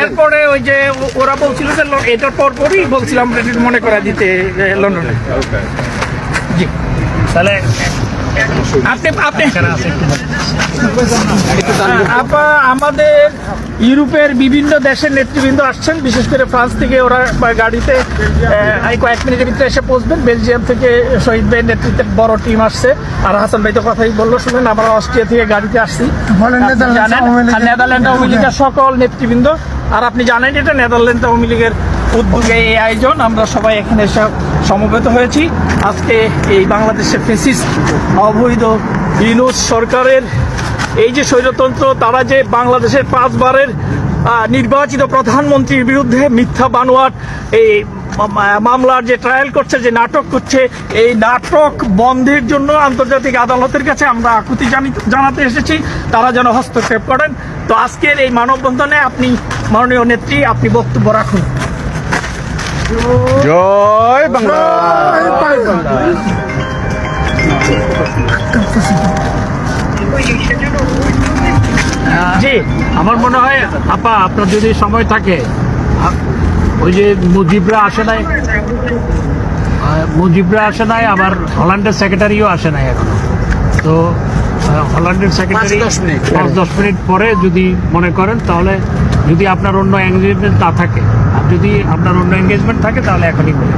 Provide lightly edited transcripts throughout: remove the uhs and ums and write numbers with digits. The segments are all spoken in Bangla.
এরপরে ওই যে ওরা বলছিল যে এটার পরপরই বলছিলাম মনে করা দিতে লন্ডনে। জি, তাহলে আমাদের ইউরোপের বিভিন্ন দেশের নেতৃবৃন্দ আসছেন, বিশেষ করে ফ্রান্স থেকে ওরা গাড়িতে কয়েক মিনিটের ভিতরে এসে পৌঁছবেন। বেলজিয়াম থেকে শহীদ ভাইয়ের নেতৃত্বের বড় টিম আসছে, আর হাসান ভাই তো কথাই বললো শুনেন। আমরা অস্ট্রিয়া থেকে গাড়িতে আসছি, নেদারল্যান্ড আওয়ামী লীগের সকল নেতৃবৃন্দ। আর আপনি জানেন এটা নেদারল্যান্ড আওয়ামী লীগের উদ্যোগে এই আয়োজন। আমরা সবাই এখানে এসে সমবেত হয়েছি আজকে এই বাংলাদেশের ফ্যাসিস্ট অবৈধ ইউনূস সরকারের এই যে স্বৈরতন্ত্র, তারা যে বাংলাদেশের 5 বারের নির্বাচিত প্রধানমন্ত্রীর বিরুদ্ধে মিথ্যা বানোয়াট এই মামলার যে ট্রায়াল করছে, যে নাটক করছে, এই নাটক বন্ধের জন্য আন্তর্জাতিক আদালতের কাছে আমরা আকুতি জানাতে এসেছি, তারা যেন হস্তক্ষেপ করেন। তো আজকের এই মানববন্ধনে আপনি মাননীয় নেত্রী, আপনি বক্তব্য রাখুন। জয় বাংলা। জি, আমার মনে হয় আপা, আপনার যদি সময় থাকে, ওই যে মুজিবরা আসে নাই, আবার হল্যান্ডের সেক্রেটারিও আসে নাই এখনো। তো হল্যান্ডের সেক্রেটারি 10 মিনিট পরে যদি মনে করেন, তাহলে যদি আপনার অন্য এঙ্গেজমেন্ট না থাকে, আর যদি আপনার অন্য এঙ্গেজমেন্ট থাকে তাহলে এখনই বলে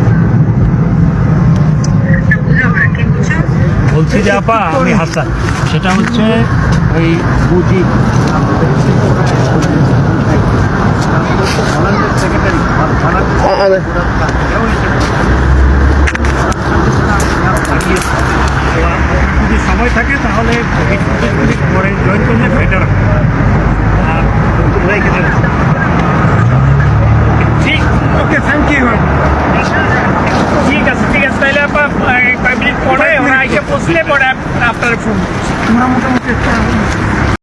বলছি যে আপা, আমি হাসান। সেটা হচ্ছে ওই মুজিব হল্যান্ডের সেক্রেটারি যদি সময় থাকে তাহলে পরে জয়েন করলে বেটার। ঠিক, ওকে, থ্যাংক ইউ। ঠিক আছে, তাহলে আপনার কয়েক মিনিট পরে ওরা এসে পৌঁছলে পরে আপনার ফোন। আমরা মোটামুটি